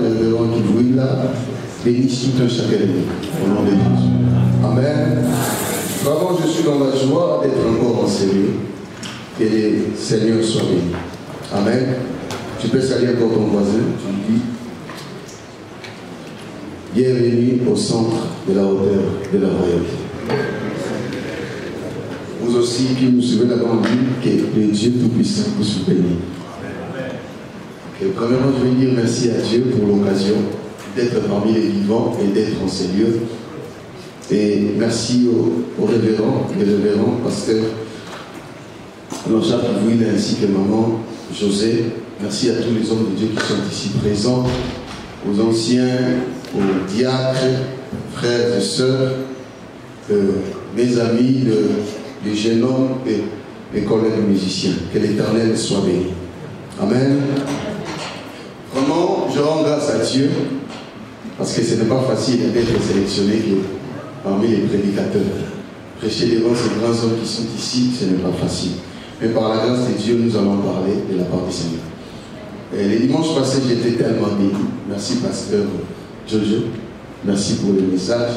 révérend qui vous là, bénisse tout un chacun de nous, au nom de Jésus. Amen. Vraiment, je suis dans la joie d'être encore en sérieux. Que le Seigneur soit béni. Amen. Tu peux saluer encore ton voisin, tu lui dis bienvenue au centre de la hauteur de la royauté. Vous aussi qui nous suivez là-bas, on dit que le Dieu Tout-Puissant vous soit béni. Premièrement, je vais dire merci à Dieu pour l'occasion d'être parmi les vivants et d'être en ces lieux. Et merci au révérend et révérend pasteur Jean-Jacques Louis ainsi que maman José. Merci à tous les hommes de Dieu qui sont ici présents, aux anciens, aux diacres, frères et sœurs, mes amis, les jeunes hommes et mes collègues musiciens. Que l'Éternel soit béni. Amen. Vraiment, je rends grâce à Dieu parce que ce n'est pas facile d'être sélectionné parmi les prédicateurs. Prêcher devant ces grands hommes qui sont ici, ce n'est pas facile. Mais par la grâce de Dieu, nous allons parler de la part du Seigneur. Et les dimanches passés, j'étais tellement béni. Merci, pasteur Jojo. Merci pour le message.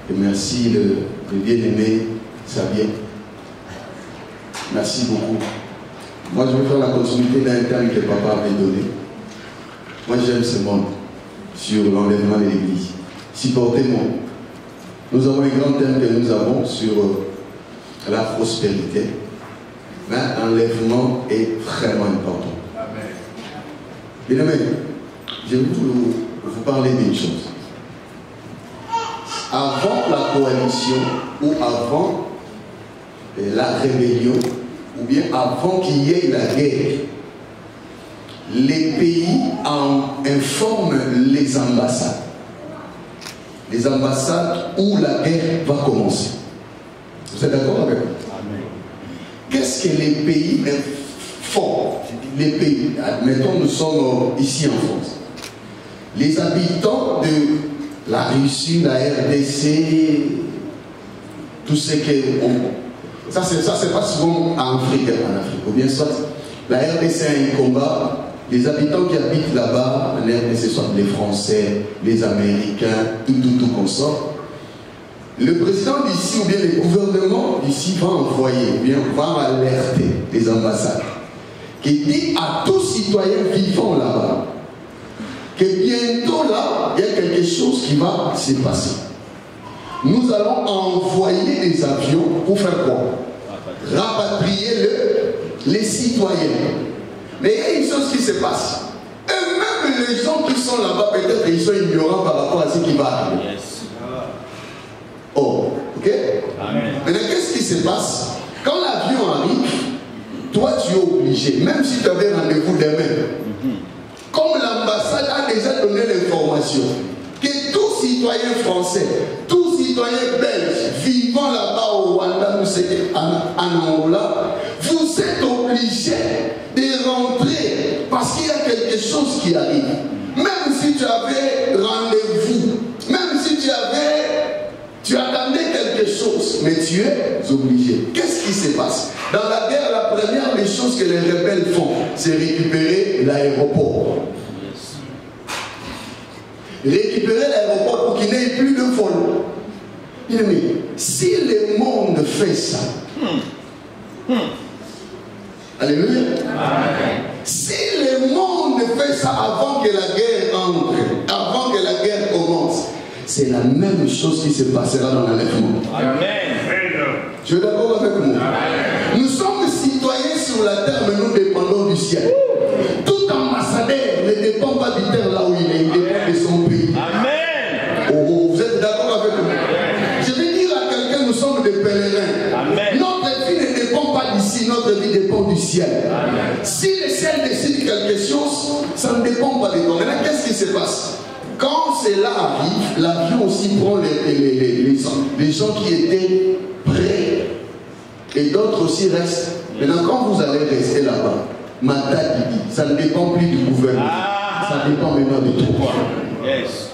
Et merci le bien-aimé Sabien. Merci beaucoup. Moi, je vais faire la continuité d'un thème que papa avait donné. Moi, j'aime ce monde sur l'enlèvement de l'Église. Supportez-moi. Nous avons un grand thème que nous avons sur la prospérité. Mais l'enlèvement est vraiment important. Bien aimé, je vais vous parler d'une chose. Avant la coalition ou avant la rébellion, ou bien avant qu'il y ait la guerre, les pays informent les ambassades. Les ambassades où la guerre va commencer. Vous êtes d'accord avec moi? Qu'est-ce que les pays font? Les pays, admettons, nous sommes ici en France. Les habitants de la Russie, la RDC, tout ce que... Ça, c'est pas souvent en Afrique, ou bien soit la RDC a un combat. Les habitants qui habitent là-bas, en RDC, soit les Français, les Américains, tout consort. Le président d'ici, ou bien le gouvernement d'ici va envoyer, ou bien va alerter les ambassades, qui dit à tous citoyens vivant là-bas, que bientôt là, il y a quelque chose qui va se passer. Nous allons envoyer des avions pour faire quoi? Rapatrier les citoyens. Mais il y a une chose qui se passe. Eux-mêmes, les gens qui sont là-bas, peut-être ils sont ignorants par rapport à ce qui va arriver. Yes. Oh, ok? Amen. Maintenant, qu'est-ce qui se passe? Quand l'avion arrive, toi tu es obligé, même si tu avais rendez-vous demain, comme l'ambassade a déjà donné l'information, que tout citoyen français, tout citoyen belge vivant là-bas au Rwanda, en Angola, vous êtes obligé de rentrer parce qu'il y a quelque chose qui arrive. Même si tu avais rendez-vous, même si tu attendais quelque chose, mais tu es obligé. Qu'est-ce qui se passe? Dans la guerre, la première des choses que les rebelles font, c'est récupérer l'aéroport. Récupérer l'aéroport pour qu'il n'y ait plus de vol. Mais si le monde fait ça, alléluia. Amen. Si le monde fait ça avant que la guerre entre, avant que la guerre commence, c'est la même chose qui se passera dans l'enlèvement. Amen. Tu es d'accord avec moi? Amen. Nous sommes citoyens sur la terre, mais nous dépendons du ciel. Tout ambassadeur ne dépend pas du terre là où il est, il dépend de son pays. Amen. Oh, vous êtes d'accord avec moi? Je vais dire à quelqu'un, nous sommes des pèlerins. Amen. Notre vie ne dépend pas d'ici, notre vie dépend du ciel. Amen. Si le ciel décide quelque chose, ça ne dépend pas de toi. Maintenant, qu'est-ce qui se passe? Quand cela arrive, l'avion aussi prend les gens qui étaient prêts. Et d'autres aussi restent. Maintenant, quand vous allez rester là-bas, Mata dit, ça ne dépend plus du gouvernement. Ça dépend maintenant de toi. Yes.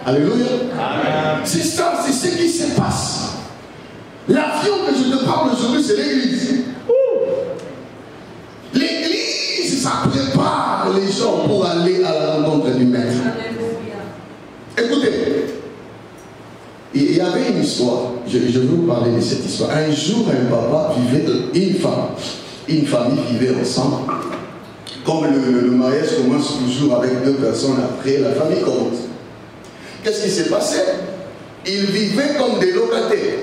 Alléluia. C'est ça, c'est ce qui se passe. L'avion que je te parle aujourd'hui, c'est l'église. L'église, ça prépare les gens pour aller à la rencontre du maître. Écoutez, il y avait une histoire, je vais vous parler de cette histoire. Un jour, un papa vivait, une famille vivait ensemble. Comme le mariage commence toujours avec deux personnes, après la famille commence. Qu'est-ce qui s'est passé? Ils vivaient comme des locataires.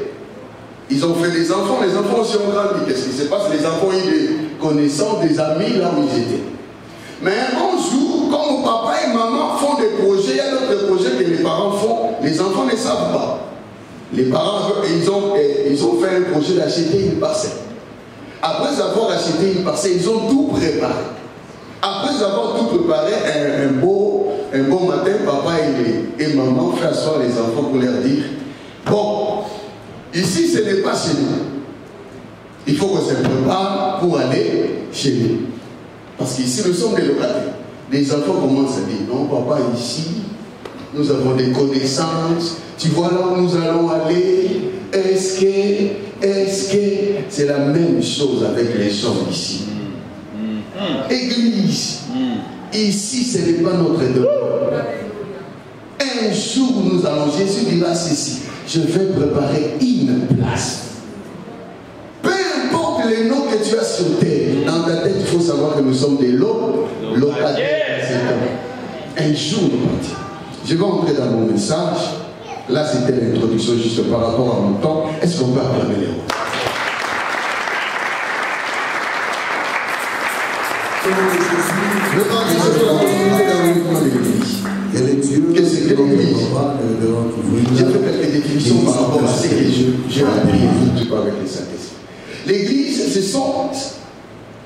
Ils ont fait des enfants, les enfants aussi ont grandi. Qu'est-ce qui se passe? Les enfants ont eu des connaissances, des amis là où ils étaient. Mais un bon jour, comme papa et maman font des projets, il y a d'autres projets que les parents font, les enfants ne savent pas. Les parents, ils ont fait un projet d'acheter une parcelle. Après avoir acheté une parcelle, ils ont tout préparé. Après avoir tout préparé, un beau matin, papa et maman font asseoir les enfants pour leur dire, bon, ici ce n'est pas chez nous. Il faut qu'on se prépare pour aller chez nous. Parce qu'ici nous sommes des locataires. Les enfants commencent à dire, non papa, ici, nous avons des connaissances. Tu vois là où nous allons aller. Est-ce que c'est la même chose avec les gens ici? Église, ici ce n'est pas notre devoir. Un jour nous allons, Jésus dira ceci, je vais préparer une place. Peu importe les noms que tu as sur terre, dans ta tête il faut savoir que nous sommes des locataires. Un jour nous partirons. Je vais entrer dans mon message. Là c'était l'introduction juste par rapport à mon temps. Est-ce qu'on peut acclamer les rois? Le temps que je peux continuer dans l'église. Qu'est-ce que l'église? J'ai fait quelques définitions par rapport à ce que j'ai appris avec les Saint-Esprit. L'église, ce sont.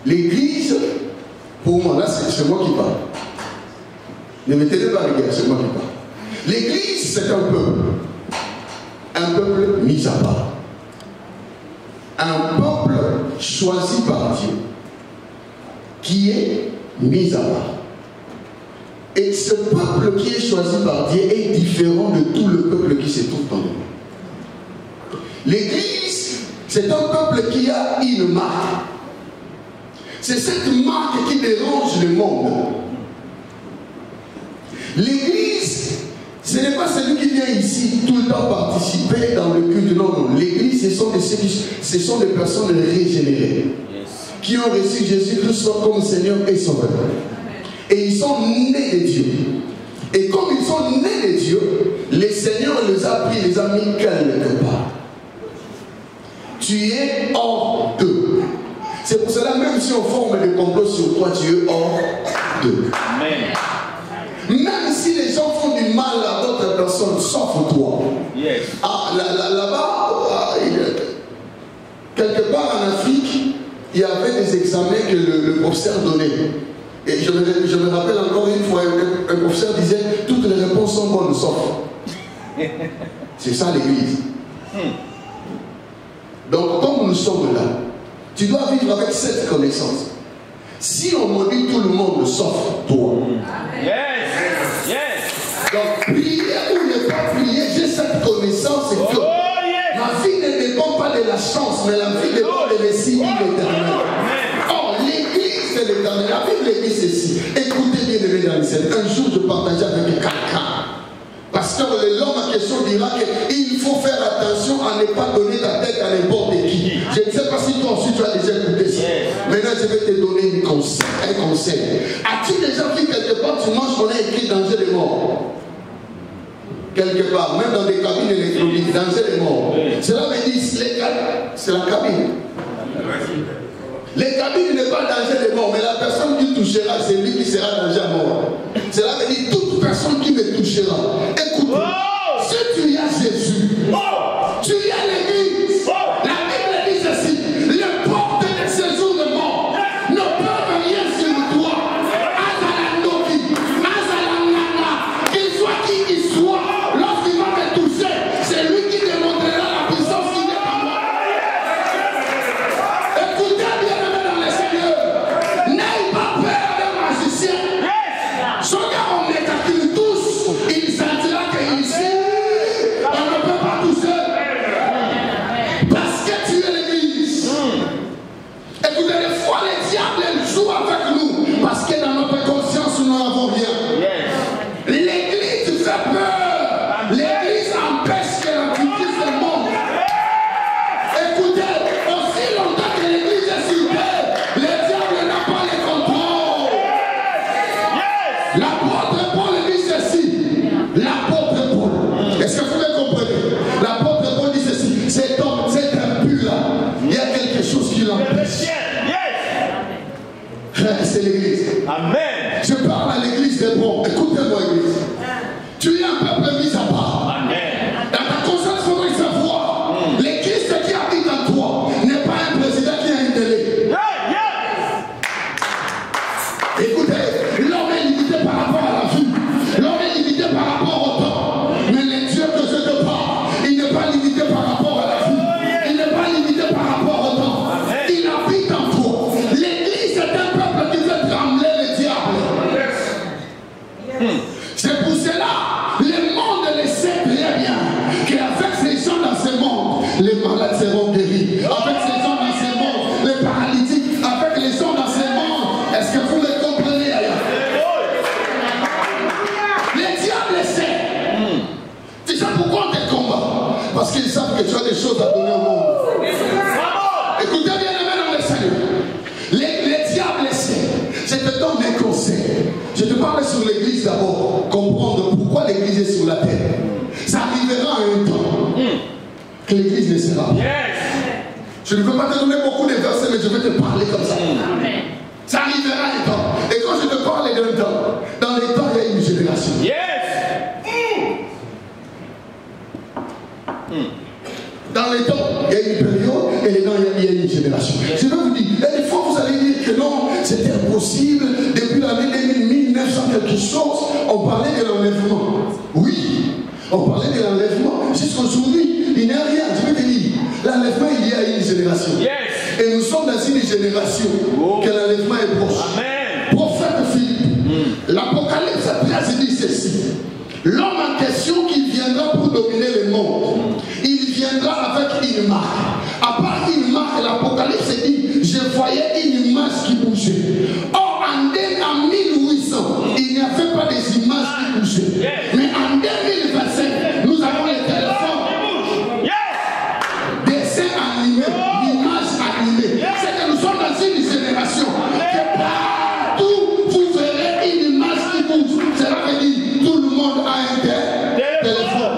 L'église, pour moi, là c'est moi qui parle. Ne mettez-le pas à l'égard, c'est moi qui parle. L'église, c'est un peuple. Un peuple mis à part. Un peuple choisi par Dieu. Qui est mis à part. Et ce peuple qui est choisi par Dieu est différent de tout le peuple qui se trouve dans le monde. L'église, c'est un peuple qui a une marque. C'est cette marque qui dérange le monde. L'église, ce n'est pas celui qui vient ici tout le temps participer dans le culte. Non, non. L'église, ce sont des personnes régénérées. Qui ont reçu Jésus-Christ comme Seigneur et Sauveur. Et ils sont nés de Dieu. Et comme ils sont nés de Dieu, le Seigneur les a pris, les a mis quelque part. Tu es hors d'eux. C'est pour cela, même si on forme des complots sur toi, tu es hors d'eux. Amen. Même si les gens font du mal à d'autres personnes, sauf toi. Yes. Ah, là-bas, quelque part en Afrique, il y avait des examens que le professeur donnait. Et je me rappelle encore une fois, un professeur disait, toutes les réponses sont bonnes, sauf. C'est ça l'église. Donc, comme nous sommes là, tu dois vivre avec cette connaissance. Si on maudit tout le monde, sauf toi. Yes. Yes. Donc, prier ou ne pas prier, j'ai cette connaissance que ma vie ne dépend pas de la chance, mais la vie dépend de l'esprit éternel. Or, l'église, c'est l'éternel. La Bible dit ceci. Écoutez bien, les dans le Seigneur. Un jour, je partageais avec quelqu'un. Parce que l'homme en question dira qu'il faut faire attention à ne pas donner ta tête à n'importe qui. Je ne sais pas si toi aussi tu as déjà écouté ça. Maintenant, je vais te donner un conseil. As-tu déjà vu quelque part, tu manges, on a écrit danger de mort? Quelque part, même dans des cabines électroniques, danger de mort. Cela veut dire, c'est la cabine. Les cabines n'est pas danger de mort, mais la personne qui touchera, c'est lui qui sera danger à mort. Cela veut dire toute personne qui me touchera. Écoute, si tu y as Jésus, tu y as l'église. La Bible dit ceci, les portes de séjour de mort ne peuvent rien sur toi. Qu'il soit qui qu'il soit, lorsqu'il va me toucher, c'est lui qui démontrera la puissance qu'il est en moi. Écoutez bien, dans le Seigneur, n'aie pas peur des magiciens. Son gars, on est à qui nous touche, il sentira qu'ici, on ne peut L'apôtre Paul dit ceci. L'apôtre Paul. Est-ce que vous me comprenez? L'apôtre Paul dit ceci. Cet homme, cet impur là, il y a quelque chose qui l'empêche. C'est l'église. Amen. Je parle à l'église des bons. Écoutez-moi, église. Tu es un peuple mis à part. Amen. Dans ta conscience, il faudrait savoir. L'église qui habite en toi n'est pas un président qui a une télé. Écoutez, l'homme est limité par rapport à la vue. L'homme est limité par rapport au temps. Mais les dieux que je te parle, il n'est pas limité par rapport à la vue. Il n'est pas limité par rapport au temps. Il habite en toi. L'église est un peuple qui fait trembler le diable. C'est pour cela, le monde le sait très bien qu'avec ces gens dans ce monde, les malades seront guéris. Avec ces gens dans ce monde, les paralytiques, avec les gens dans ce monde, est-ce que vous me comprenez ailleurs? Les diables le savent. Tu sais pourquoi on te combat? Parce qu'ils savent que tu as des choses à donner au monde. Écoutez bien, aimé dans le Seigneur. Les diables le savent. Je te donne un conseil. Je te parle sur l'église d'abord. Comprendre pourquoi l'église est sur la terre. Ça arrivera à un temps que l'église ne sera pas. Je ne veux pas te donner beaucoup de versets, mais je vais te parler comme ça. Ça arrivera un temps. Et quand je te parle d'un temps, dans les temps, il y a une génération. Dans les temps, il y a une période, et les temps, il y a une génération. Je vais vous dire, et des fois vous allez dire que non, c'était impossible. Depuis l'année 1900 quelque chose, on parlait de l'enlèvement. Oui, on parlait de l'enlèvement. Jusqu'aujourd'hui, il n'y a rien. Je vais te dire, l'enlèvement, il y a une génération. Et nous sommes dans une génération que l'enlèvement est proche. Amen. Prophète Philippe, l'Apocalypse 13 dit ceci. L'homme en question qui viendra pour dominer le monde, il viendra avec une marque. À part une marque, l'Apocalypse dit, je voyais une image qui bougeait. Or, en 1800, il n'y avait pas des images qui bougeaient. Mais en 2025, nous avons les téléphones. Dessins animés, images animées. C'est que nous sommes dans une génération que partout, vous verrez une image qui bouge. Cela veut dire tout le monde a un téléphone.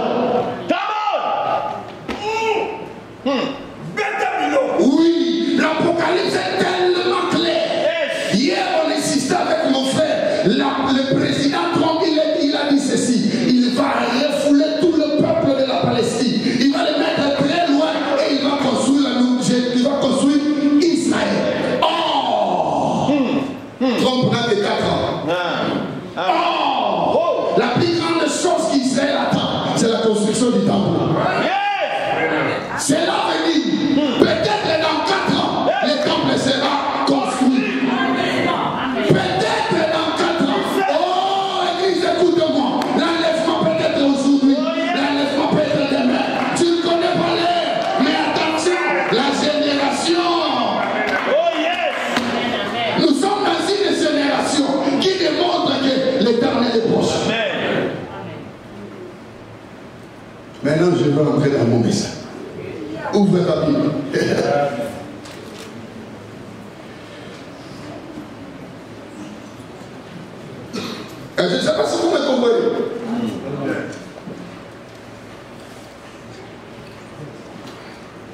Oui, l'Apocalypse est tellement clair. Hier, on insistait avec mon frère. Le président Trump, il a dit ceci. Il va refouler tout le peuple de la Palestine. Il va le mettre très loin et il va construire Israël. Oh! Trump n'a que 4 ans. Oh! La plus grande chose qu'Israël attend, c'est la construction du temple. C'est là veut dire, peut-être dans 4 ans, le temple sera construit. Peut-être dans 4 ans. Oh, église, écoute-moi. L'enlèvement peut être aujourd'hui. L'enlèvement peut être demain. Tu ne connais pas l'heure. Mais attention, la génération. Nous sommes dans une génération qui démontre que l'éternel est proche. Maintenant, je vais entrer dans mon message. Ouvre ta Bible. Je ne sais pas si vous me comprenez.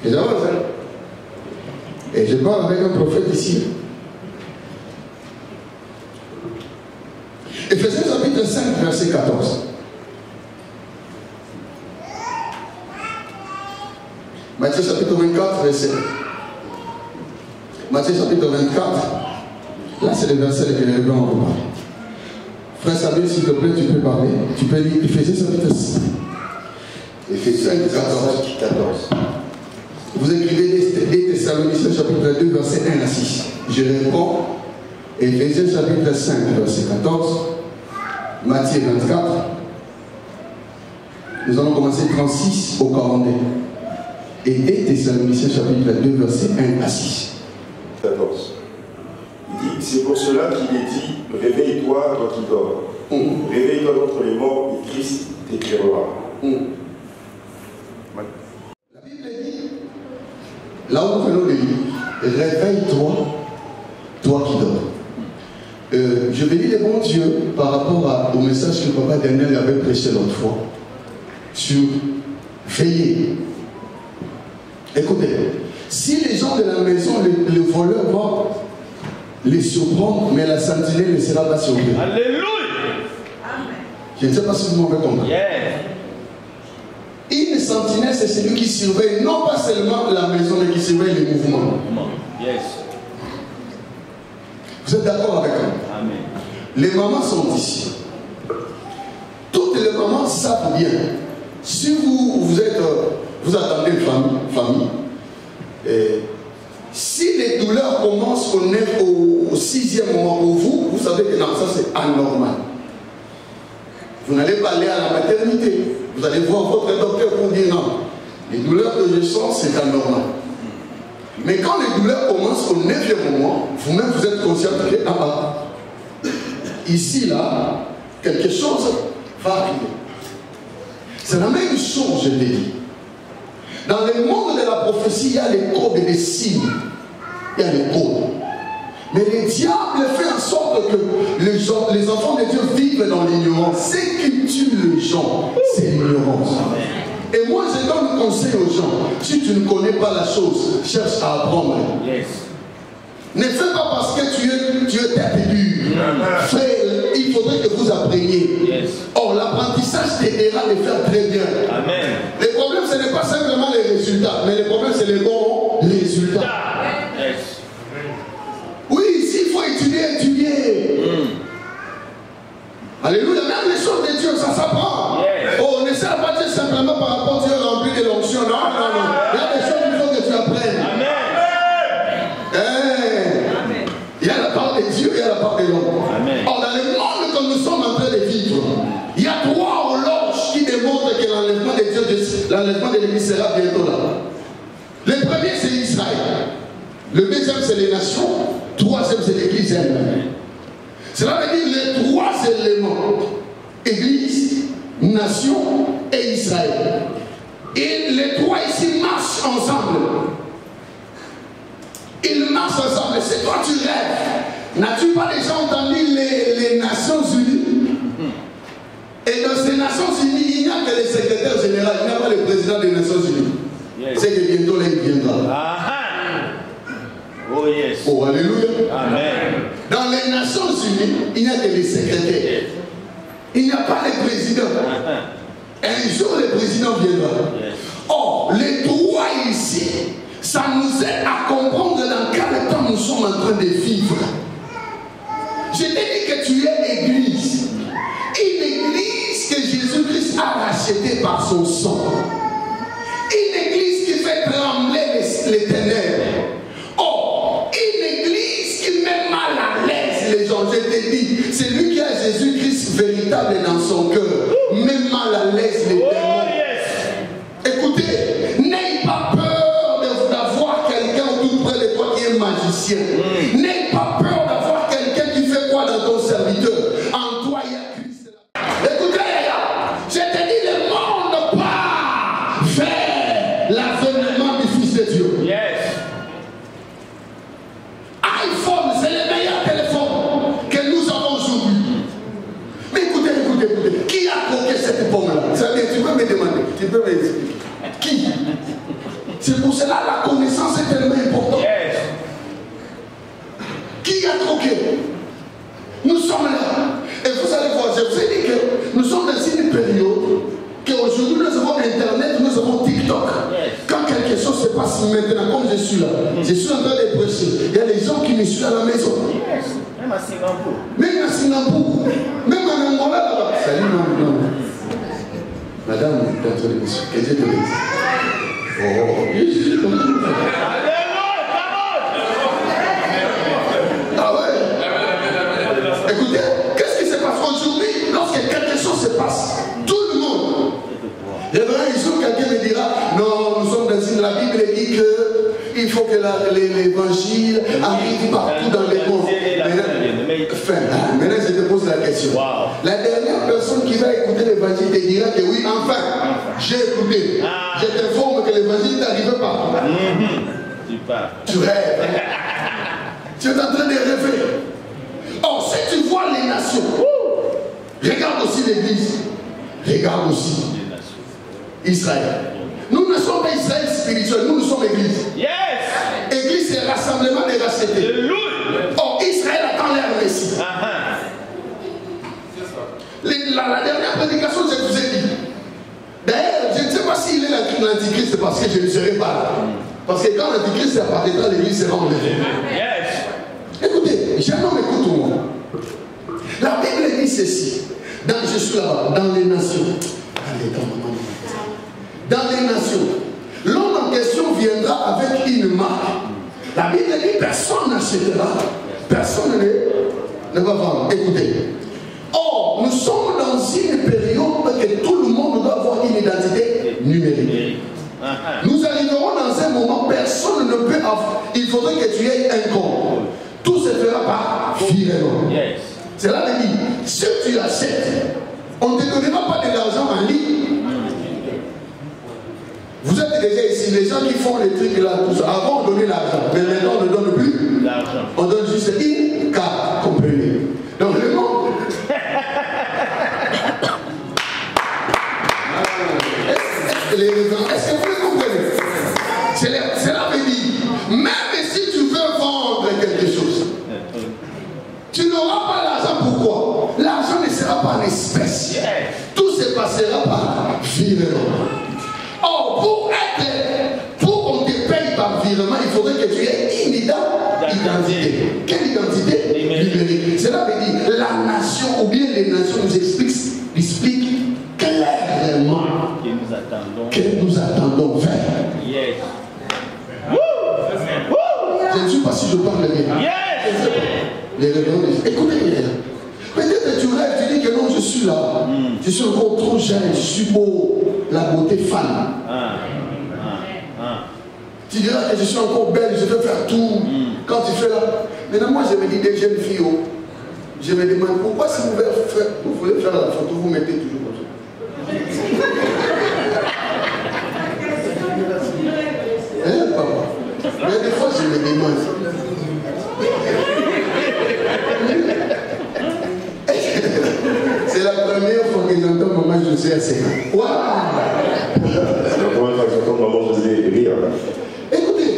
Et j'avance. Et je parle avec un prophète ici. Éphésiens chapitre 5, verset 14. Matthieu chapitre 24, verset 1. Matthieu chapitre 24. Là, c'est le verset que les gens vont parler. Frère Samuel, s'il te plaît, tu peux parler. Tu peux lire Éphésiens chapitre 5. Éphésiens 14. Vous écrivez des Thessaloniciens chapitre 2, verset 1 à 6. Je réponds. Éphésiens chapitre 5, verset 14. Matthieu 24. Nous allons commencer 36 au 42. Et des Thessaloniciens chapitre 2, verset 1 à 6. 14. Il dit, c'est pour cela qu'il est dit, réveille-toi, toi qui dors. Réveille-toi d'entre les morts, et Christ t'éclairera. La Bible dit, là où nous venons de lire, réveille-toi, toi qui dors. Je vais lire les bons Dieu par rapport au message que Papa Daniel avait prêché l'autre fois sur veiller. Écoutez, si les gens de la maison, les voleurs vont les surprendre, mais la sentinelle ne sera pas surprise. Alléluia. Je ne sais pas si vous m'avez compris. Yeah. Une sentinelle, c'est celui qui surveille non pas seulement la maison, mais qui surveille les mouvements. Yes. Vous êtes d'accord avec moi? Amen. Les mamans sont ici. Toutes les mamans savent bien. Si vous attendez une famille, si les douleurs commencent au 6e mois pour vous, vous savez que non, ça c'est anormal. Vous n'allez pas aller à la maternité. Vous allez voir votre docteur pour dire non. Les douleurs que je sens, c'est anormal. Mais quand les douleurs commencent au 9e mois, vous-même vous êtes conscient que ici, là, quelque chose va arriver. C'est la même chose, je l'ai dit. Dans le monde de la prophétie, il y a les codes et les signes. Il y a les codes. Mais le diable fait en sorte que les enfants de Dieu vivent dans l'ignorance. Ce qui tue les gens, c'est l'ignorance. Et moi, je donne conseil aux gens. Si tu ne connais pas la chose, cherche à apprendre. Yes. Ne fais pas parce que tu es tête dure. Frère, il faudrait que vous appreniez. Yes. Or, l'apprentissage t'aidera de faire très bien. Amen. Le problème, ce n'est pas simplement les résultats, mais le problème, c'est les bons résultats. Yes. Oui, s'il faut étudier. Alléluia, même les choses de Dieu, ça s'apprend. Yes. Oh, ne sert pas Dieu simplement par rapport à Dieu rempli de l'onction. Non, non, non. Il y a des choses qu'il faut que tu apprennes. Amen. Il y a la part de Dieu, il y a la part de l'homme. Or, dans le monde que nous sommes en train de vivre, il y a 3 horloges qui démontrent que l'enlèvement de Dieu, l'enlèvement de l'Église sera bientôt là. Le premier, c'est Israël. Le deuxième, c'est les nations. Troisième, c'est l'Église elle-même. Cela veut dire les 3 éléments. Église, nation et Israël. Et les 3 ici marchent ensemble. Ils marchent ensemble. Si toi tu rêves, n'as-tu pas déjà entendu les Nations Unies? Et dans ces Nations Unies, il n'y a que le secrétaire général, il n'y a pas le président des Nations Unies. Yes. C'est que bientôt là, il viendra. Oh yes. Oh alléluia. Amen. Dans les Nations Unies, il n'y a que les secrétaires. Il n'y a pas le président. Un jour, le président viendra. Yes. Or, les 3 ici, ça nous aide à comprendre dans quel temps nous sommes en train de vivre. Je t'ai dit que tu es église. Une église que Jésus-Christ a rachetée par son sang. Une église qui fait trembler les ténèbres. Oh, une église qui met mal à l'aise les gens. Je t'ai dit, c'est lui qui a Jésus-Christ véritable dans son cœur. Met mal à l'aise les démons. Écoutez, n'ayez pas peur d'avoir quelqu'un tout près de toi qui est magicien. N'aie pas peur d'avoir quelqu'un qui fait quoi dans ton serviteur. En toi, il y a Christ. Écoutez, je te dis, le monde part vers l'avènement du Fils de Dieu. Yes. iPhone, c'est le meilleur téléphone que nous avons aujourd'hui. Mais écoutez, qui a croqué cette pomme-là? Tu peux me demander, tu peux m'expliquer. Qui? C'est pour cela la connaissance est tellement importante. Yes. Qui a troqué? Nous sommes là. Et vous allez voir, je vous ai dit que nous sommes dans une période qu'aujourd'hui nous avons Internet, nous avons TikTok. Yes. Quand quelque chose se passe maintenant, comme je suis là, je suis en train de prêcher. Il y a des gens qui me suivent à la maison. Yes. Même à Singapour. Même à Singapour. Même en Angola là-bas. Salut, non. Madame, que Dieu te bénisse. Ah ouais. Écoutez, qu'est-ce qui se passe aujourd'hui? Lorsque quelque chose se passe, tout le monde. Il y aura un jour quelqu'un me dira, non, nous sommes dans la Bible dit que il faut que l'évangile arrive partout dans les mondes. Maintenant, je te pose la question. Wow. La dernière personne qui va écouter l'évangile te dira que oui, enfin, j'ai écouté. Je t'informe que l'évangile est arrivé partout. Tu rêves. Tu es en train de rêver. Or, si tu vois les nations, regarde aussi l'Église. Regarde aussi Israël. Nous ne sommes pas Israël spirituel, nous sommes Église. Yes. Église, c'est le rassemblement des rachetés. Or, Israël attend leur Messie. La dernière prédication, je vous ai dit. D'ailleurs, je ne sais pas s'il est l'antichrist, c'est parce que je ne serai pas là. Parce que quand l'antichrist apparaîtra, l'église sera enlevée. Yes. Écoutez, jamais on écoute tout le monde. La Bible dit ceci. Je suis là-bas, dans les nations. Dans les nations, l'homme en question viendra avec une marque. La Bible dit personne n'achètera, personne ne va vendre. Écoutez. Or, nous sommes dans une période que tout le monde doit avoir une identité numérique. Nous arriverons dans un moment, personne ne peut avoir. Il faudrait que tu aies un compte. Tout se fera par virement. Yes. Cela veut dire, si tu achètes, on ne te donnera pas de l'argent en ligne. Vous êtes déjà ici, les gens qui font les trucs là, tout ça. Avant on donnait l'argent, mais maintenant on ne donne plus l'argent. On donne juste une carte, comprenez. Donc le monde. Est-ce que vous le comprenez? Cela veut dire, même si tu veux vendre quelque chose, tu n'auras pas l'argent. Pourquoi? L'argent ne sera pas en espèces. Tout se passera par virement. Or, pour qu'on te paye par virement, il faudrait que tu aies une identité. Quelle identité? Numérique. Cela veut dire, la nation ou bien les nations nous expliquent clairement que nous attendons vers. Yes. Je ne sais pas si je parle bien. Yes. Les révérends, écoutez bien. Peut-être que tu rêves, tu dis que non, je suis là. Je suis encore trop jeune, je suis beau. La beauté fan. Tu diras que je suis encore belle, je veux faire tout. Quand tu fais là. Maintenant, moi, je me dis des jeunes filles. Je me demande pourquoi si vous voulez faire la photo, vous mettez toujours comme ça. Hein, papa? Mais des fois, je me demande. C'est la première fois que j'entends maman José à 5 ans. Waouh! C'est la première fois que j'entends maman José rire. Écoutez,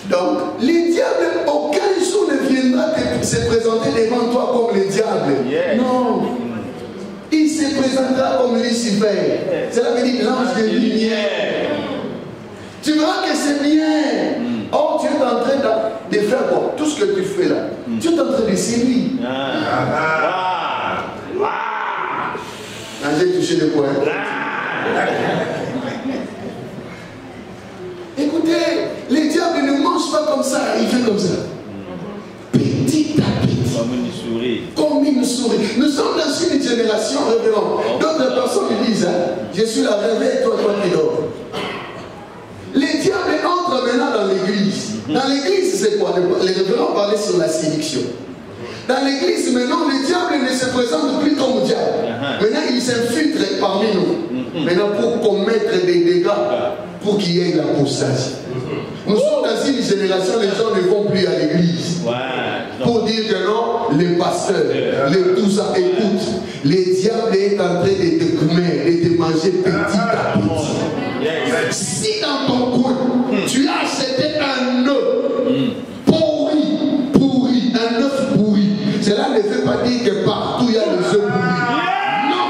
donc, les diables, aucun jour ne viendra se présenter devant toi comme les diables. Yeah. Non. Il se présentera comme Lucifer. Cela veut dire l'ange de lumière. Tu verras que c'est bien. Or, tu es en train de faire quoi? Tout ce que tu fais là. Tu es en train de séduire. J'ai touché le point. Écoutez, les diables ne mangent pas comme ça, ils font comme ça. Petit à petit. Comme une souris. Comme une souris. Nous sommes dans une génération révérende. D'autres personnes disent, je suis la réveille, toi qui dors. Les diables entrent maintenant dans l'église. Dans l'église, c'est quoi? Les révérends parlaient sur la séduction. Dans l'église, maintenant, les diables ne se présentent plus comme diables. Maintenant, ils s'infiltrent parmi nous. Maintenant, pour commettre des dégâts, pour qu'il y ait l'apostasie. Nous sommes dans une génération, les gens ne vont plus à l'église. Pour dire que non, les pasteurs, tout ça, écoute, les diables est en train de te comer, de te manger petit à petit. Si dans ton coin, tu as acheté un œuf pourri, un œuf pourri, cela ne veut pas dire que partout il y a des œufs pourris. Non.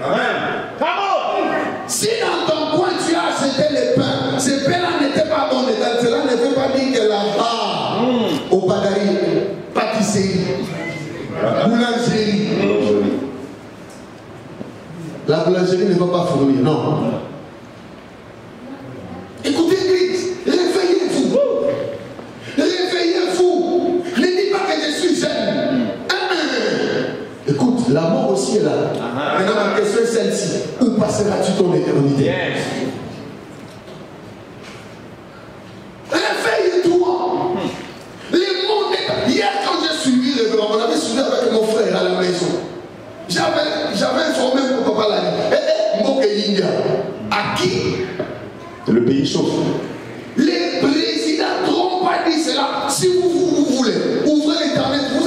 Amen. Si dans ton coin tu as acheté les pains, ces pains-là n'étaient pas bons, cela ne veut pas dire que là-bas, au Badari, pâtisserie, boulangerie, la boulangerie ne va pas fournir, non. Écoutez l'église, réveillez-vous. Réveillez-vous. Ne dis pas que je suis jeune. Écoute, la mort aussi est là. Maintenant, ma question est celle-ci. Où passeras-tu ton éternité? Réveille-toi. Les mondes. Hier, quand j'ai suivi le grand, on avait suivi avec mon frère à la maison. J'avais informé mon papa là. À qui? Le pays chauffe. Les présidents n'ont pas dit cela. Si vous voulez, ouvrez l'internet, vous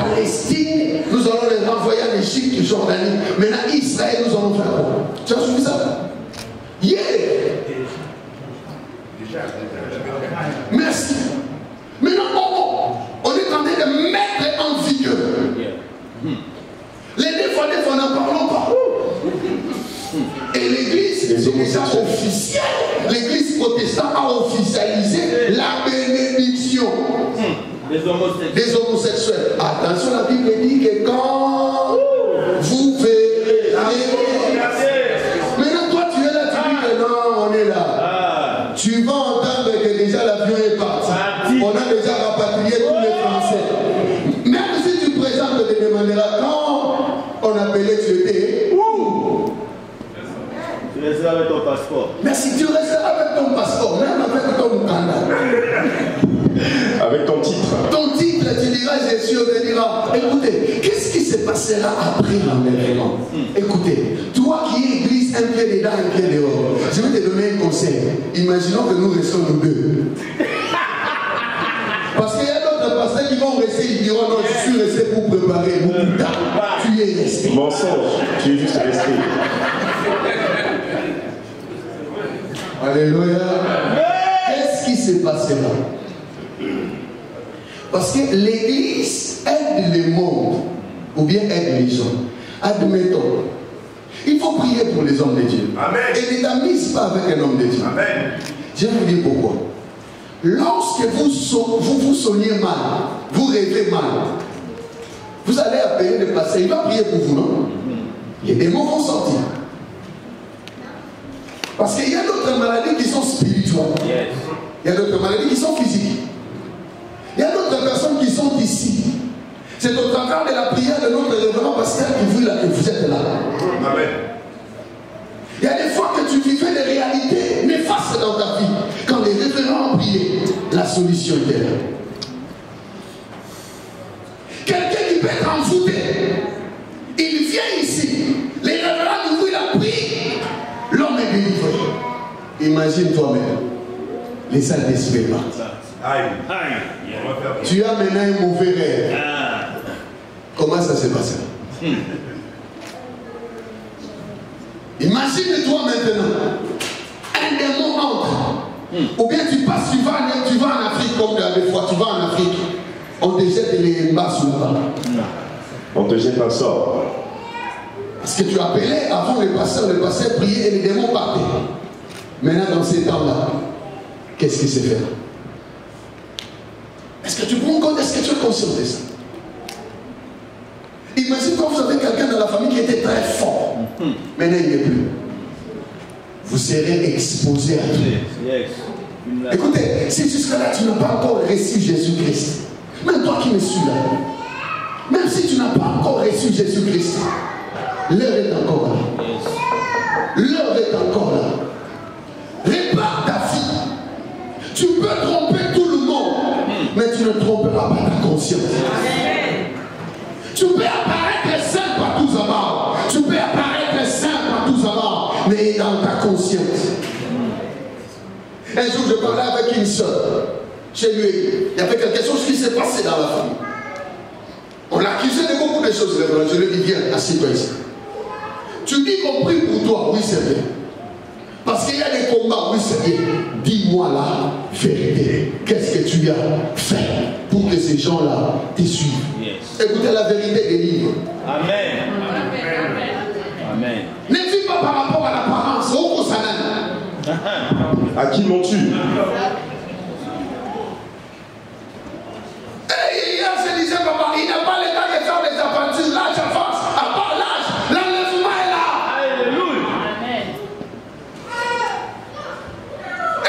Palestine, nous allons les renvoyer en Égypte, Jordanie. Maintenant, Israël, nous allons faire quoi? Tu as suivi ça? Yeah! Merci. Maintenant, on est en train de mettre en vigueur. Les défendants, n'en parlons pas. Et l'église, c'est déjà officiel. L'église protestante a officialisé la bénédiction des homosexuels. Attention, la Bible dit que quand vous verrez. Maintenant, toi, tu es là, tu dis que non, on est là. Tu vas entendre que déjà l'avion est parti. On a déjà rapatrié tous les Français. Même si tu présentes, te demanderas quand on appelait tu étais. Tu resteras avec ton passeport. Merci, tu resteras avec ton passeport, même avec ton Ouganda. Avec ton titre. Ton titre, tu diras Jésus, tu diras, écoutez, qu'est-ce qui se passera après l'enlèvement? Écoutez, toi qui es église, un pied dedans, un pied dehors, je vais te donner un conseil. Imaginons que nous restons nous deux. Parce qu'il y a d'autres pasteurs qui vont rester, ils diront non, je suis resté pour préparer beaucoup de temps. Tu es resté. Mensonge, tu es juste resté. Alléluia. Qu'est-ce qui s'est passé là? Parce que l'église aide le monde, ou bien aide les gens. Admettons, il faut prier pour les hommes de Dieu. Amen. Et ne t'amise pas avec un homme de Dieu. Amen. Je vais vous dire pourquoi. Lorsque vous soignez mal, vous rêvez mal, vous allez appeler le pasteur, il va prier pour vous, non? Les démons vont sortir. Parce qu'il y a d'autres maladies qui sont spirituelles. Il y a d'autres maladies qui sont physiques. Il y a d'autres personnes qui sont ici. C'est au travers de la prière de notre révérend pasteur que vous êtes là. Amen. Il y a des fois que tu vivais des réalités néfastes dans ta vie. Quand les révérends priaient, la solution était là. Quelqu'un qui peut être envoûté, il vient ici. Les révérends nous la prient. L'homme est délivré. Imagine toi-même. Les salles d'esprit partent. Tu as maintenant un mauvais rêve. Comment ça s'est passé? Imagine-toi maintenant. Un démon entre. Ou bien tu passes, tu vas en Afrique comme des fois. Tu vas en Afrique. On te jette les bas sous le bras. On te jette un sort. Parce que tu appelais avant le pasteur priait et les démons partaient. Maintenant, dans ces temps-là, qu'est-ce qui s'est fait? Est-ce que tu prends compte? Est-ce que tu es conscient de ça? Imagine quand vous avez quelqu'un dans la famille qui était très fort. Maintenant, il n'est plus. Vous serez exposé à tout. Écoutez, si jusque-là tu n'as pas encore reçu Jésus-Christ, même toi qui me suis là, même si tu n'as pas encore reçu Jésus-Christ, l'heure est encore là. L'heure est encore là. Répare ta vie. Tu peux tromper tout le monde, mais tu ne tromperas pas ta conscience. Tu peux apparaître saint partout avant. Tu peux apparaître saint partout avant, mais dans ta conscience. Un jour, je parlais avec une soeur. Chez lui, il y avait quelque chose qui s'est passé dans la famille. On l'accusait de beaucoup de choses. Je lui ai dit, viens, assieds-toi ici. Tu dis qu'on prie pour toi, oui c'est bien. Parce qu'il y a des combats, oui c'est bien. Dis-moi la vérité. Qu'est-ce que tu as fait pour que ces gens-là te suivent? Écoutez la vérité des livres. Amen. Amen. Ne vis pas par rapport à l'apparence. À qui mens-tu? Et hier, je disais, papa, il n'a pas le temps de faire des aventures. L'âge avance. À part l'âge, l'enlèvement est là. Alléluia.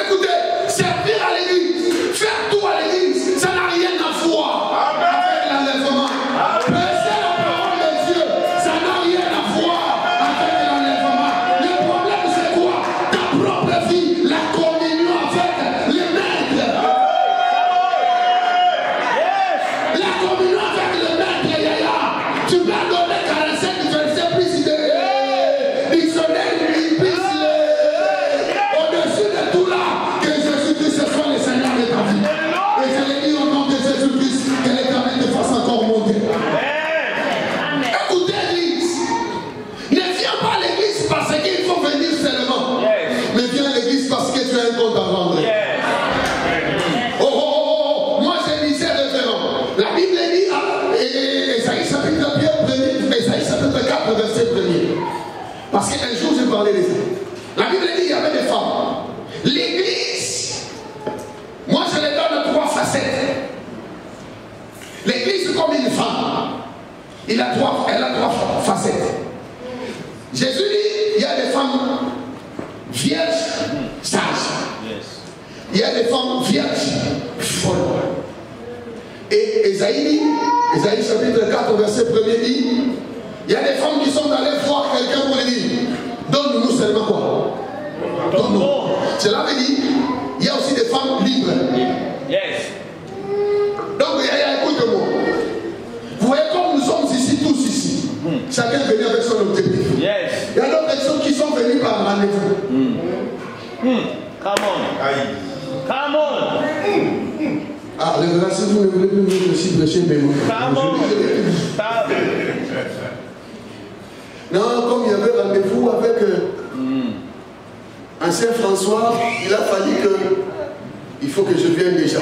Écoutez, servir à l'église, faire tout à l'église, ça n'a rien à voir avec l'enlèvement. Prêcher la parole de Dieu, ça n'a rien à voir avec l'enlèvement. Le problème c'est quoi? Ta propre vie, la communion avec les maîtres. La communion avec les maîtres, Yaya. Tu vas donner 45 versets plus de dictionnaire, plus au-dessus de tout là, que Jésus-Christ ce soit le Seigneur de ta vie. Et je l'ai dit au nom de Jésus-Christ, que l'Éternel te fasse encore monter. 4, verset 1er. Parce qu'un jour, j'ai parlé de ça. La Bible dit qu'il y avait des femmes. L'église, moi je les donne 3 facettes. L'église c'est comme une femme. Elle a 3 facettes. Jésus dit, il y a des femmes vierges, sages. Il y a des femmes vierges, folles. Et Ésaïe dit, Ésaïe chapitre 4, verset 1er dit, il y a des femmes qui sont allées voir quelqu'un pour lui dire, donne-nous seulement quoi? Donne-nous. Cela veut dire, il y a aussi des femmes libres. Yes. Donc, écoute-moi. Vous voyez comme nous sommes ici, tous ici. Chacun est venu avec son objectif. Yes. Il y a d'autres personnes qui sont venues par rendez-vous. Come on. Aïe. Come on. Ah, le grand, si vous ne voulez plus me aussi prêcher, mais moi. Come on. Non, comme il y avait rendez-vous avec ancien François, il a fallu que il faut que je vienne déjà.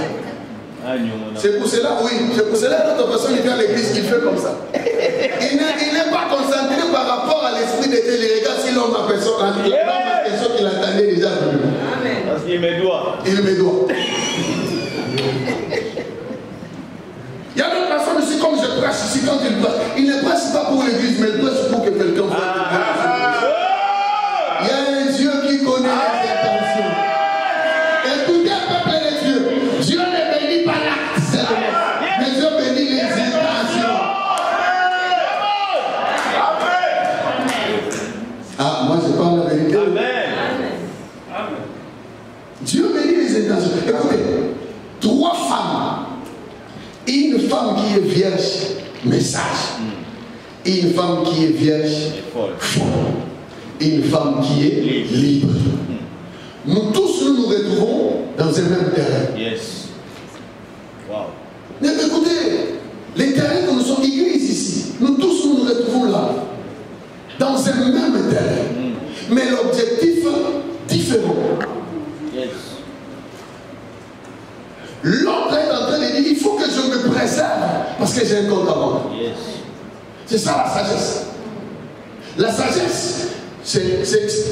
C'est pour cela, oui, c'est pour cela que notre personne vient à l'église, il fait comme ça. Il n'est pas concentré par rapport à l'esprit de Dieu. Il regarde si l'homme a personne qu'il attendait déjà. Parce qu'il me doit. Il me doit. Il y a d'autres personnes ici, comme je prêche ici, quand il prêche, il ne prêche pas pour l'église, mais il prêche pour que quelqu'un fasse. Il y a un Dieu qui connaît les intentions. Écoutez, peuple de Dieu, Dieu ne bénit pas l'acte seulement, mais Dieu bénit les intentions. Ah, moi je parle la vérité. Amen. Dieu bénit les intentions. Écoutez, 3 femmes. Une femme qui est vierge, mais sage. Une femme qui est vierge, folle. Une femme qui est libre. Nous tous nous retrouvons dans un même terrain. Yes. Wow. Mais écoutez, les terrains que nous sommes, églises ici, nous tous nous retrouvons là, dans un même terrain. Mais l'objectif différent. Yes. L'autre est en train de dire, il faut que je me préserve parce que j'ai un compte à rendre. Yes. C'est ça la sagesse. La sagesse,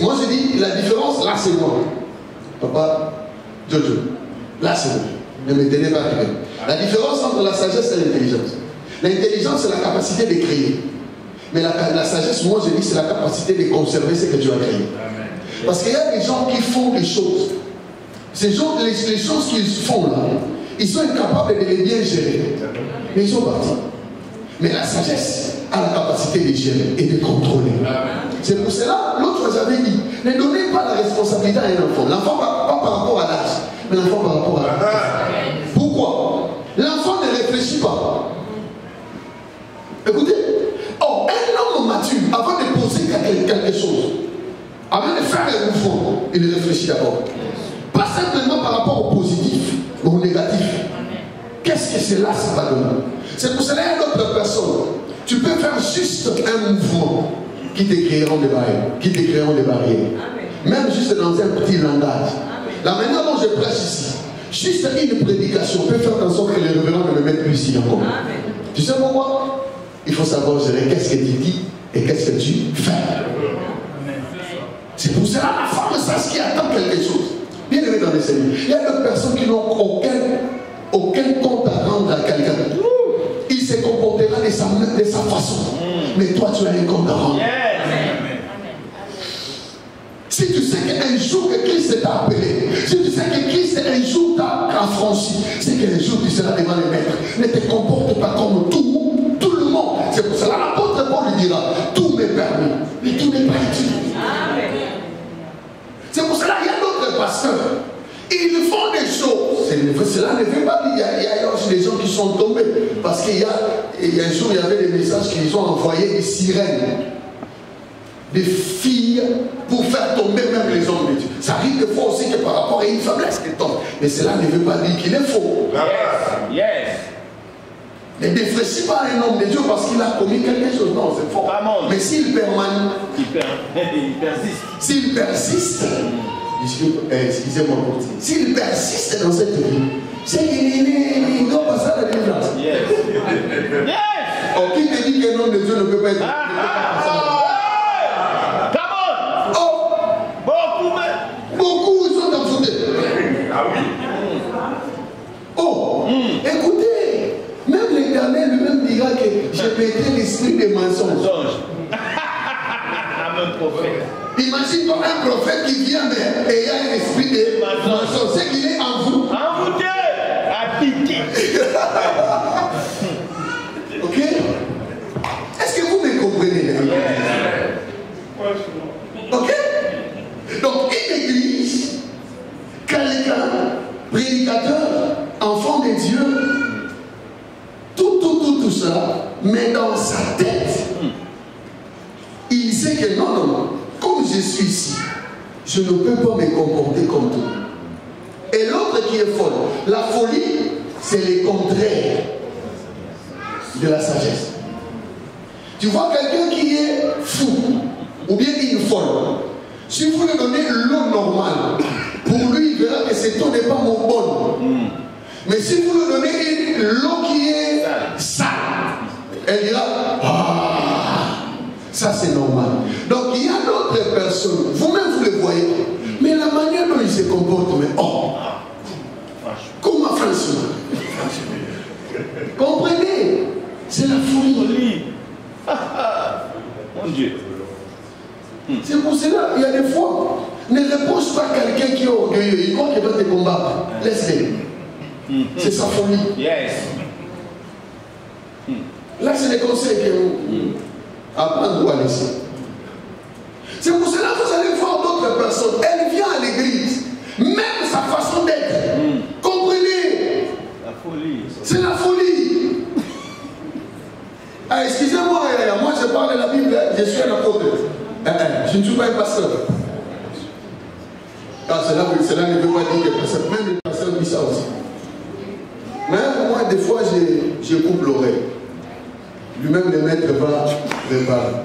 moi je dis, la différence, là c'est moi. Papa, Jojo, là c'est moi. Ne me tenez pas rigueur. La différence entre la sagesse et l'intelligence. L'intelligence, c'est la capacité de créer. Mais la sagesse, moi je dis, c'est la capacité de conserver ce que tu as créé. Parce qu'il y a des gens qui font des choses. Ces gens, les choses qu'ils font là, ils sont incapables de les bien gérer. Mais ils sont partis. Mais la sagesse a la capacité de gérer et de contrôler. C'est pour cela, l'autre j'avais dit, ne donnez pas la responsabilité à un enfant. L'enfant pas par rapport à l'âge, mais l'enfant par rapport à l'âge. Pourquoi? L'enfant ne réfléchit pas. Écoutez, un homme mature, avant de poser quelque chose, avant de faire un mouvement, il réfléchit d'abord. Pas simplement par rapport au positif, mais au négatif. Qu'est-ce que cela, ça va donner? C'est pour cela qu'il y a d'autres personnes. Tu peux faire juste un mouvement qui te créeront des barrières. Même juste dans un petit langage. La manière dont je prêche ici, juste une prédication peut faire en sorte que les révérends ne me mettent plus ici encore. Tu sais pourquoi? Il faut savoir gérer qu'est-ce que tu dis et qu'est-ce que tu fais. C'est pour cela la femme sache qui attend quelque chose. Bien aimé dans les Seigneurs, il y a d'autres personnes qui n'ont aucun compte à rendre à quelqu'un. Il se comportera de sa façon. Mais toi, tu as un compte à rendre. Si tu sais qu'un jour que Christ t'a appelé, si tu sais que Christ un jour t'a affranchi, c'est qu'un jour tu seras devant les maîtres. Ne te comporte pas comme tout le monde. C'est pour cela l'apôtre Paul lui dira, tout m'est permis, mais tout n'est pas utile. C'est pour cela qu'il y a d'autres pasteurs. Ils font des choses. Cela ne veut pas dire qu'il y a aussi des gens qui sont tombés. Parce qu'il y a un jour, il y avait des messages qu'ils ont envoyés des sirènes. Des filles pour faire tomber même les hommes de Dieu. Ça arrive des fois aussi que par rapport à une faiblesse qui tombe. Mais cela ne veut pas dire qu'il est faux. Yes. Ne défraîchis pas un homme de Dieu parce qu'il a commis quelque chose. Non, c'est faux. Mais s'il permanent, il persiste. S'il persiste, excusez-moi, s'il persiste dans cette vie, c'est qu'il doit passer à la délivrance. Yes. Qui te dit qu'un homme de Dieu ne peut pas être. je mettrai l'esprit des mensonges. Un prophète. Imagine-toi un prophète qui vient et il y a un esprit de mensonge. C'est qu'il est en vous. Envoûté, à piquer. Ok? Est-ce que vous me comprenez? Ok? Donc, une église, quelqu'un, prédicateur, enfant de Dieu, tout ça, mais dans sa tête, il sait que non, comme je suis ici, je ne peux pas me comporter comme tout. Et l'autre qui est folle, la folie, c'est le contraire de la sagesse. Tu vois quelqu'un qui est fou, ou bien une folle, si vous lui donnez l'eau normale, pour lui, il verra que cette eau n'est pas mon bonne. Mais si vous lui donnez l'eau qui est sale, elle dira, ça c'est normal. Donc il y a d'autres personnes, vous-même vous les voyez, mais la manière dont ils se comportent, mais comment franchement? Comprenez? C'est la folie. Mon Dieu. C'est pour cela, il y a des fois, ne reproche pas quelqu'un qui est orgueilleux, il croit qu'il va te combattre. Laisse-le. C'est sa folie. Yes. Là, c'est les conseils que vous apprendre à laisser. C'est pour cela que vous allez voir d'autres personnes. Elle vient à l'église, même sa façon d'être. Comprenez? La folie. C'est la folie. Ah, excusez-moi, moi je parle de la Bible, je suis un apôtre. Je ne suis pas un pasteur. Ah, cela ne veut pas dire que même le pasteur dit ça aussi. Mais moi, des fois, je coupe l'oreille. Lui-même, le maître va réparer.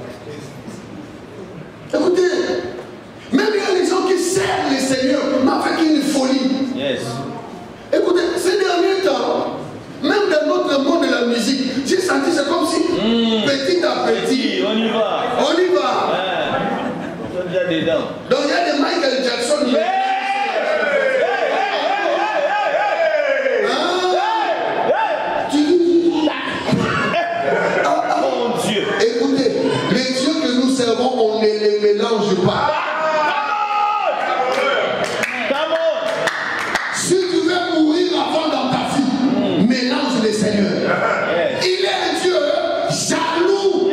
Écoutez, même il y a des gens qui servent le Seigneur, mais avec une folie. Yes. Écoutez, ces derniers temps, même dans notre monde de la musique, j'ai senti c'est comme si petit à petit, on y va. On y va. On est déjà dedans. Donc il y a des Michael Jackson. Mon Dieu. Écoutez, les dieux que nous servons, on ne les mélange pas. Si tu veux mourir avant dans ta vie, mélange le Seigneur. Yes. Il est un Dieu jaloux.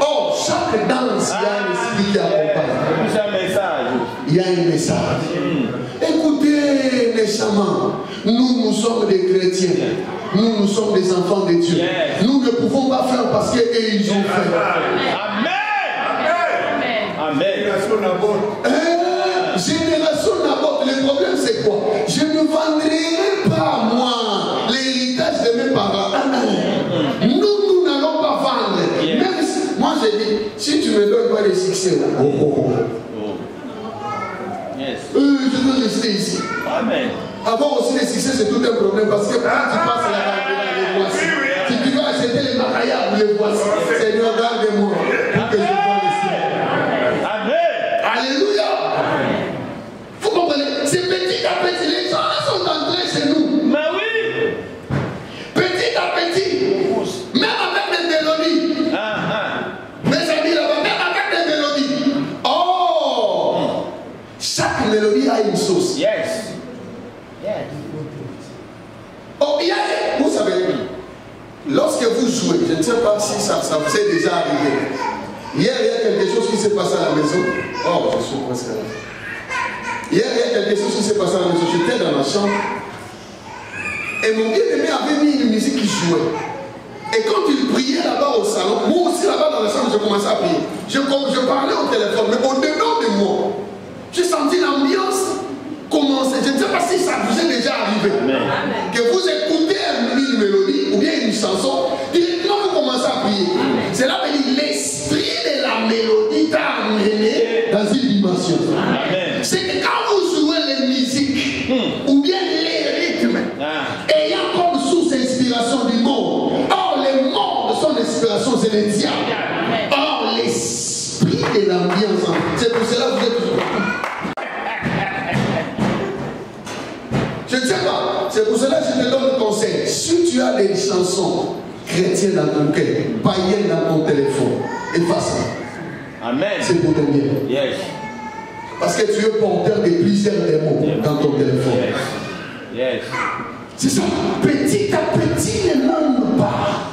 Oh, chaque danse, il y a un esprit qui accompagne. C'est un message. Il y a un message. Écoutez, méchamment, nous sommes des chrétiens. Nous sommes des enfants de Dieu. Yes. Nous ne pouvons pas faire parce qu'eux ils ont fait. Amen. Amen. Génération Naboth, le problème c'est quoi? Je ne vendrai pas moi l'héritage de mes parents. Nous n'allons pas vendre. Yeah. Même si, moi je dis, si tu me donnes pas les succès, Yes. je veux rester ici. Amen. Avoir aussi les succès, c'est tout un problème parce que quand tu passes là-bas, les voici. Si tu vas acheter les mariages, les voici. Seigneur, garde-moi pour que je vois le ciel. Amen. Alléluia. Vous comprenez? C'est petit à petit. Les gens sont entrés chez nous. Mais oui. Petit à petit. Même avec des mélodies. Mes amis là-bas, même avec des mélodies. Oh! Chaque mélodie a une sauce. Yes. Yes. Oh, vous savez, lorsque vous jouez, je ne sais pas si ça vous est déjà arrivé. Hier, il y a quelque chose qui s'est passé à la maison. Oh, je suis presque là. Hier, il y a quelque chose qui s'est passé à la maison. J'étais dans la chambre. Et mon bien-aimé avait mis une musique qui jouait. Et quand il priait là-bas au salon, moi aussi là-bas dans la chambre, je commençais à prier. Je parlais au téléphone, mais au-dedans de moi, j'ai senti l'ambiance commencer. Je ne sais pas si ça vous est déjà arrivé. Amen. Que vous écoutez une mélodie ou bien une chanson, directement vous commencez à prier. Cela veut dire l'esprit de la mélodie t'a amené dans une dimension. Amen. C'est que quand vous jouez les musiques ou bien les rythmes, ayant comme source inspiration du monde, or le monde, son inspiration c'est le diable. Or l'esprit de l'ambiance, c'est pour cela que vous êtes toujours là. Je ne sais pas, c'est pour cela que si tu as des chansons chrétiennes dans ton cœur, païennes dans ton téléphone, efface-les. Amen. C'est pour ton bien. Yes. Parce que tu es porteur de plusieurs démons dans ton téléphone. Yes. Yes. C'est ça. Petit à petit, les mêmes pas.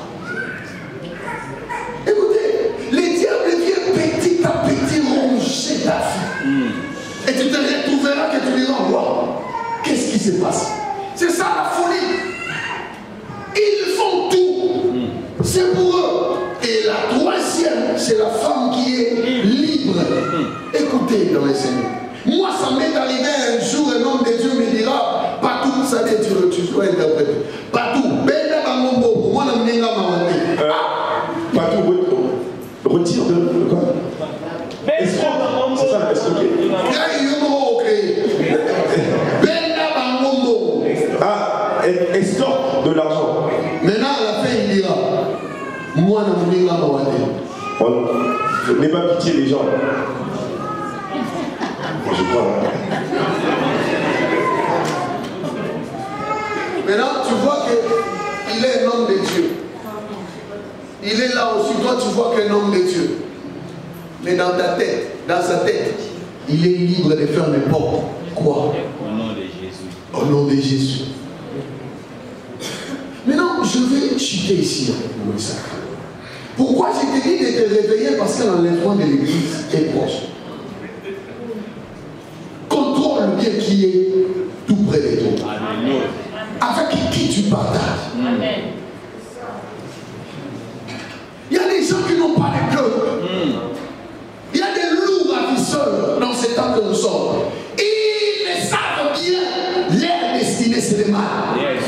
Écoutez, les diables viennent petit à petit ronger ta vie. Et tu te retrouveras que tu diras, wow, qu'est-ce qui se passe? C'est ça la folie. Ils font tout. C'est pour eux. Et la troisième, c'est la femme qui est libre. Écoutez dans les Seigneur. Moi, ça m'est arrivé un jour, un homme de Dieu me dira, pas tout, ça veut dire, tu dois interpréter. Pas tout. Benda Bangombo, moi, je n'ai pas mawate. Pas tout, retire de quoi? C'est ça, escroquer. Benda Bangombo. Ah, escorte de l'argent. Maintenant, à la fin, il dira, moi, je n'ai pas mawate. N'aie pas pitié des gens. Je crois. Maintenant, tu vois qu'il est un homme de Dieu. Il est là aussi, toi tu vois qu'un homme de Dieu. Mais dans ta tête, dans sa tête, il est libre de faire n'importe quoi. Au nom de Jésus. Au nom de Jésus. Maintenant, je vais chuter ici, Moïse. Pourquoi j'ai dit de te réveiller? Parce que l'enlèvement de l'église est proche. Contrôle bien qui est tout près de toi. Alléluia. Avec qui tu partages. Amen. Il y a des gens qui n'ont pas de cœur. Il y a des lourds ravisseurs dans ces temps que nous sommes. Ils savent bien leur destinée, c'est le mal. Yes.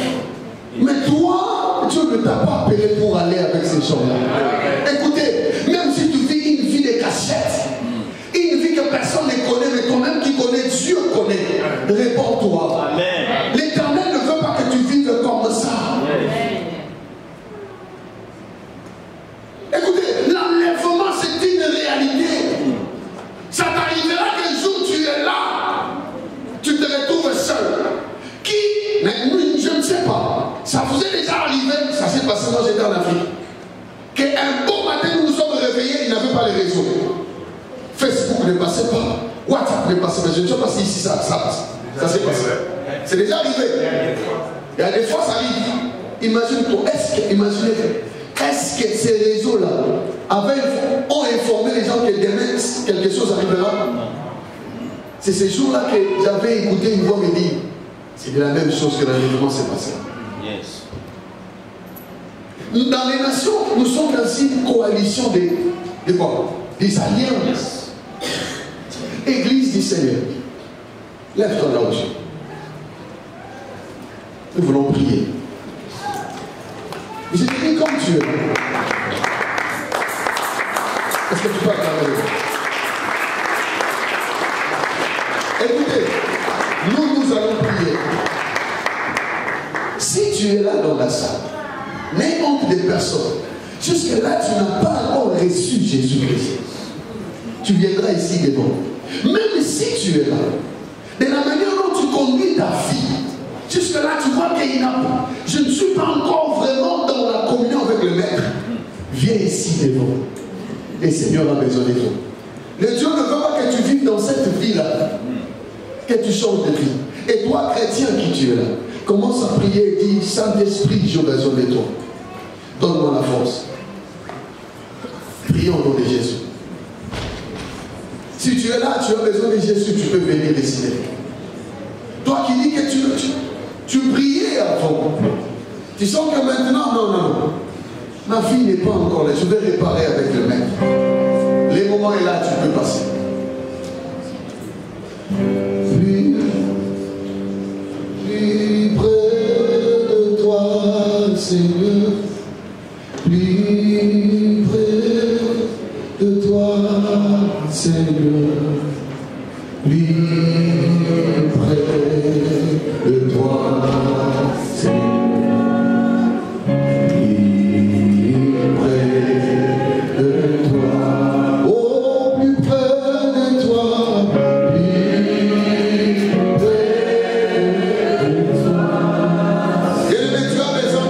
Mais toi, Dieu ne t'a pas appelé pour aller avec ces gens-là. Écoutez, même si tu vis une vie de cachette, une vie que personne ne connaît, mais toi-même qui connais, Dieu connaît, réponds-toi. Amen. L'Éternel ne veut pas que tu vives comme ça. Écoutez, l'enlèvement c'est une réalité. Ça t'arrivera qu'un jour tu es là, tu te retrouves seul. Qui, mais je ne sais pas, ça vous est déjà arrivé, ça s'est passé quand j'étais en Afrique, qu'un beau matin nous nous sommes réveillés, il n'avait pas les réseaux. Facebook ne passait pas, WhatsApp ne passait pas, je ne sais pas si ici ça s'est passé. C'est déjà arrivé. Il y a des fois ça arrive. Imagine-toi, est-ce que ces réseaux-là ont informé les gens que demain quelque chose arrivera? C'est ces jours-là que j'avais écouté une voix me dire, c'est de la même chose que l'enlèvement s'est passé. Yes. Dans les nations, nous sommes dans une coalition de quoi? Des alliances. Église du Seigneur, lève-toi là aussi. Nous voulons prier. Je te dis comme tu es. Est-ce que tu peux acclamer? Écoutez, nous allons prier. Si tu es là dans la salle, n'aie honte des personnes. Jusque-là, tu n'as pas encore reçu Jésus-Christ. Tu viendras ici devant. Même si tu es là, de la manière dont tu conduis ta vie, jusque-là, tu vois qu'il n'a pas. Je ne suis pas encore vraiment dans la communion avec le Maître. Viens ici devant. Le Seigneur a besoin de toi. Le Dieu ne veut pas que tu vives dans cette vie-là. Que tu changes de vie. Et toi, chrétien qui tu es là, commence à prier et dis, Saint-Esprit, j'ai besoin de toi. Donne-moi la force. Prions au nom de Jésus. Si tu es là, tu as besoin de Jésus, tu peux venir décider. Toi qui dis que tu priais avant, tu sens que maintenant, non, ma vie n'est pas encore là, je vais réparer avec le Maître. Les moments est là, tu peux passer. Plus près de toi, Seigneur, plus près de toi, Seigneur, plus près de toi, Seigneur, plus près de toi, oh, plus près de toi, plus près de toi. Et tu as besoin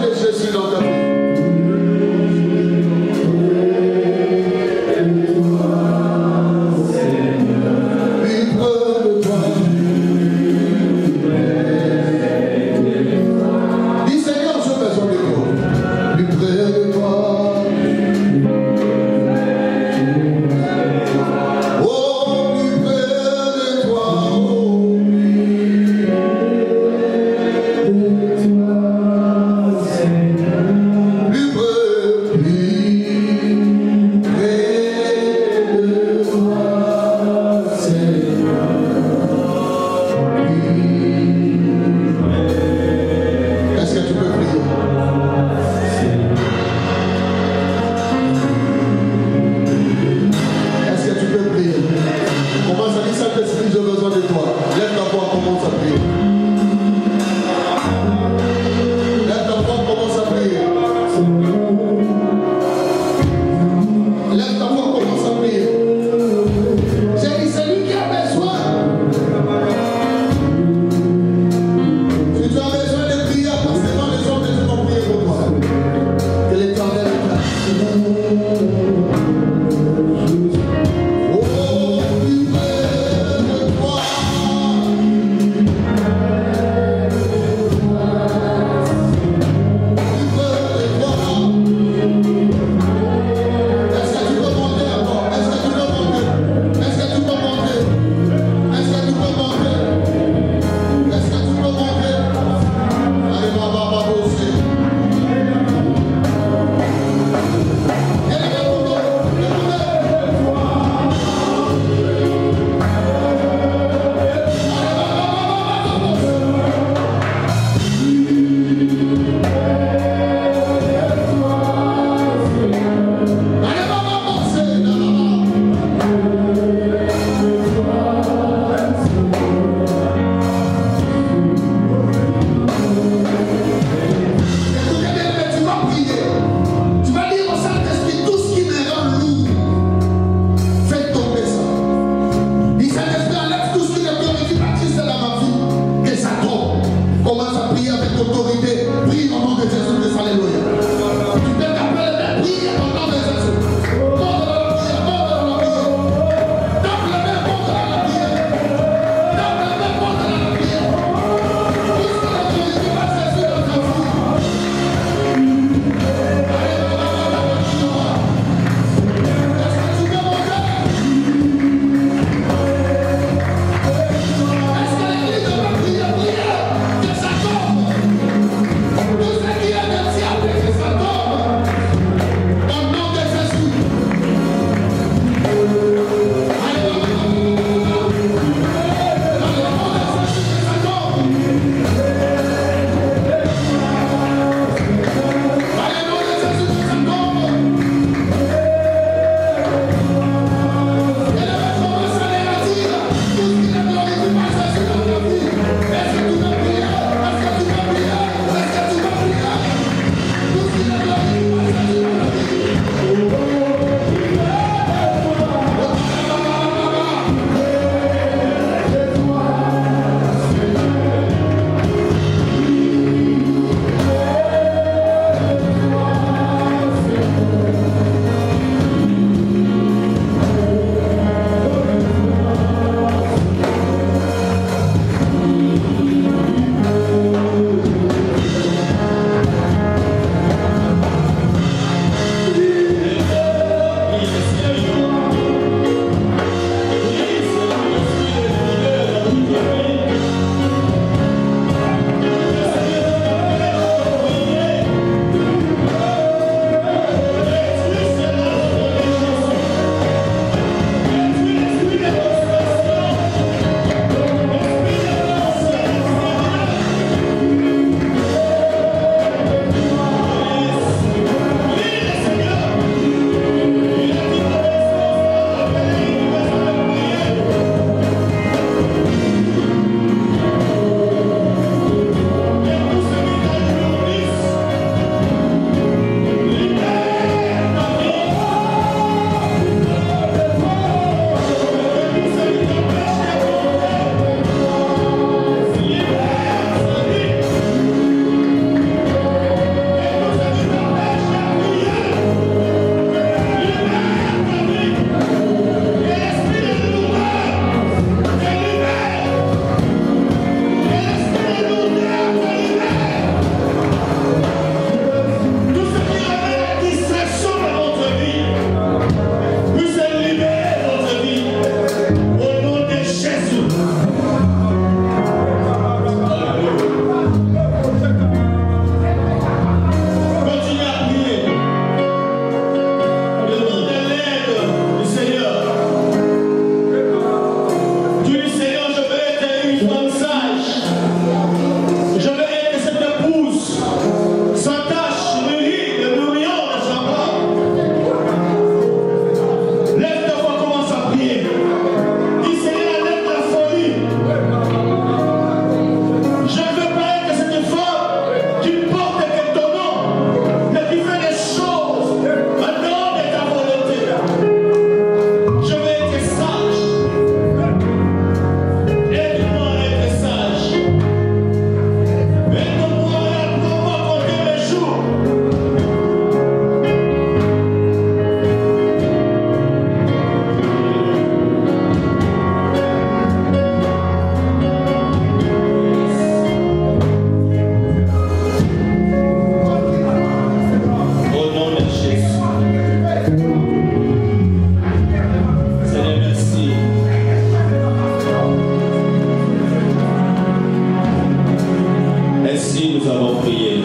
nous avons prié.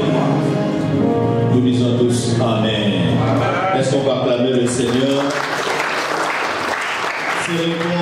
Nous disons tous Amen. Est-ce qu'on va acclamer le Seigneur? C'est